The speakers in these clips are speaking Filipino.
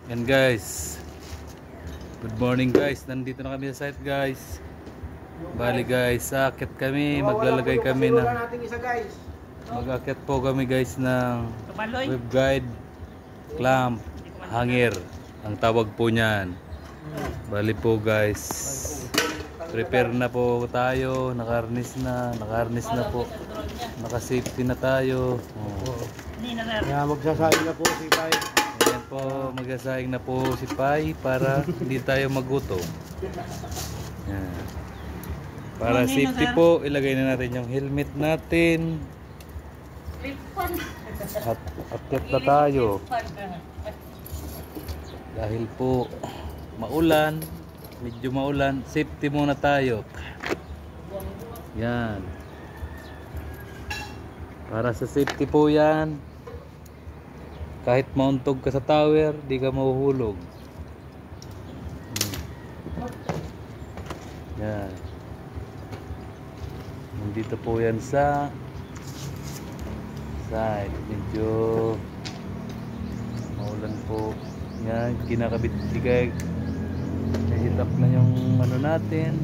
Yan guys, good morning guys, nandito na kami sa site guys. Bali guys, akit kami, maglalagay kami ng mag-akit po kami guys ng web guide clamp hanger, ang tawag po niyan. Bali po guys, prepare na po tayo, nakarnis na po, naka-safety na tayo. Kaya magsasabi na po si Pai. Ayan po, magsasaing na po si Pai para hindi tayo magutom. Yan. Para safety po, ilagay na natin yung helmet natin. At akyat na tayo. Dahil po maulan, medyo maulan, safety muna tayo. Yan. Para sa safety po yan. Kahit mauntog ka sa tower, di ka mahuhulog. Yan. Nandito po yan sa side. Medyo maulan po. Yan, kinakabit. Di kaya na-hit up na yung ano natin.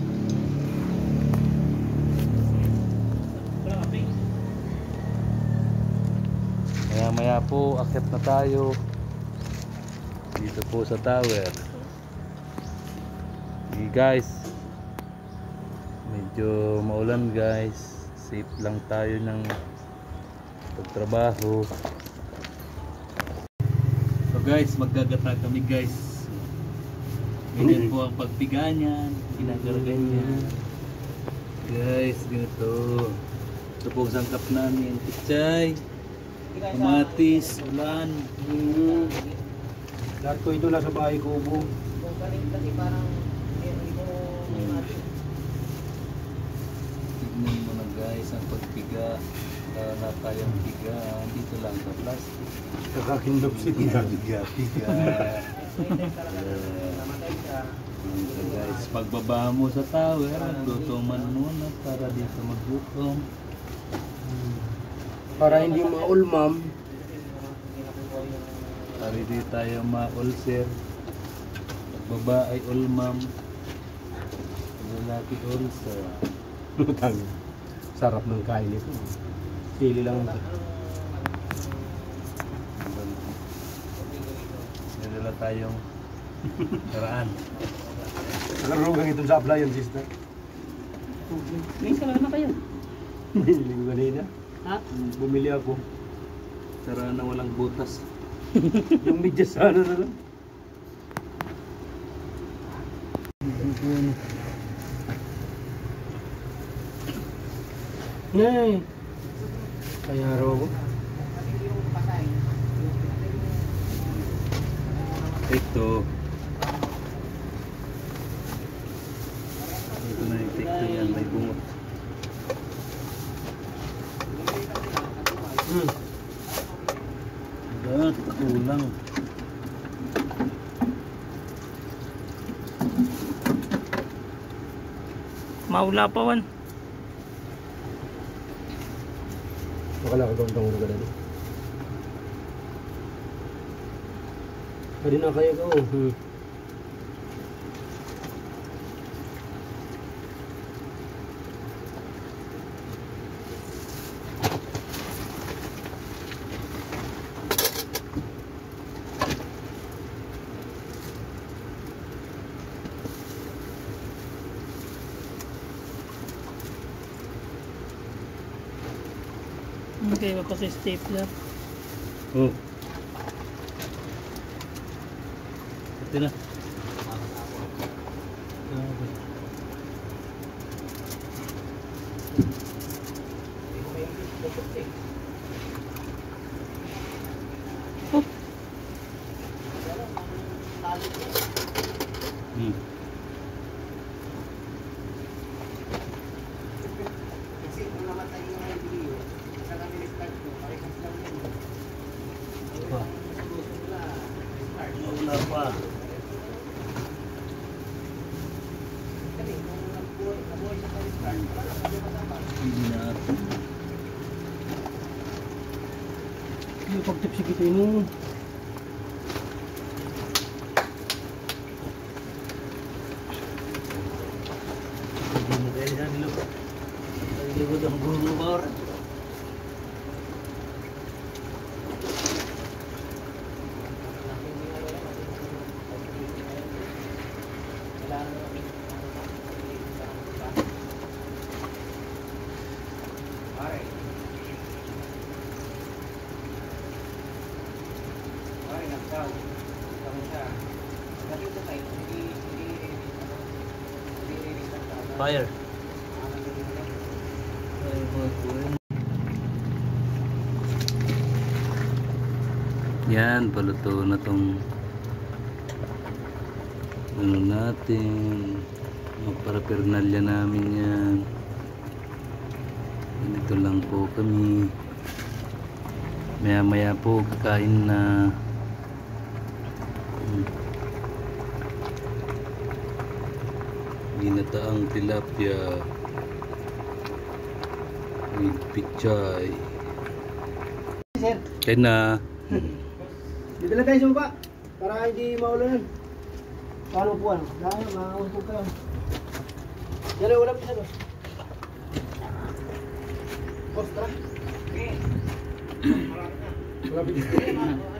Maya maya po, akyat na tayo dito po sa tower. Okay guys, medyo maulan guys, safe lang tayo ng pagtrabaho. So guys, maggagata kami guys. Ganyan po ang pagpiga niyan, ginagaragan niya guys, ganito. Ito po ang sangkap namin, pichay, kamatis, ulan. Lahat ko ito nasa bahay kubo. Tignan mo na guys ang pagpiga. Na tayong piga dito lang sa plastic. Kakakindop siya. Piga. Guys, pagbaba mo sa tower, gutuman muna para dito maggutom. Para hindi maulmam. Para hindi tayo ma-ulcer. Pagbaba ay ulmam. Lalaki ulcer. Lutang. Sarap ng kain ito. Sili lang. Nadala tayong karaan. Nakarugang itong sa appliance sister. May sala na kayo. Bumili ko kanina. Ha? Bumili ako. Karaan na walang butas. Yung medyas sana na lang. Nay. Kaya araw ko. Ito. Ito na yung take to yan. May bungot. Kulang. Maula pa wan. Makala ko tong lugar na. Pwede na kayo ko. Okay, pa si stapler. Oh. Ito na. Wala pa. Hindi na ako. Yung pagtipsik ito yun. Ang gulo ba oras? Fire. Yan, paluto na tong ano natin, mga parapernalya namin yan. Ganito lang po kami. Maya maya po kakain na. Ginataang tilapia with pichay. Sir, Kaya na. dito lang tayo sa baba para hindi maulan. Paano po ano? Dahil makakauntog kayo. Yan ay ulam isa doon. Boss, tara. Okay. Malapit na.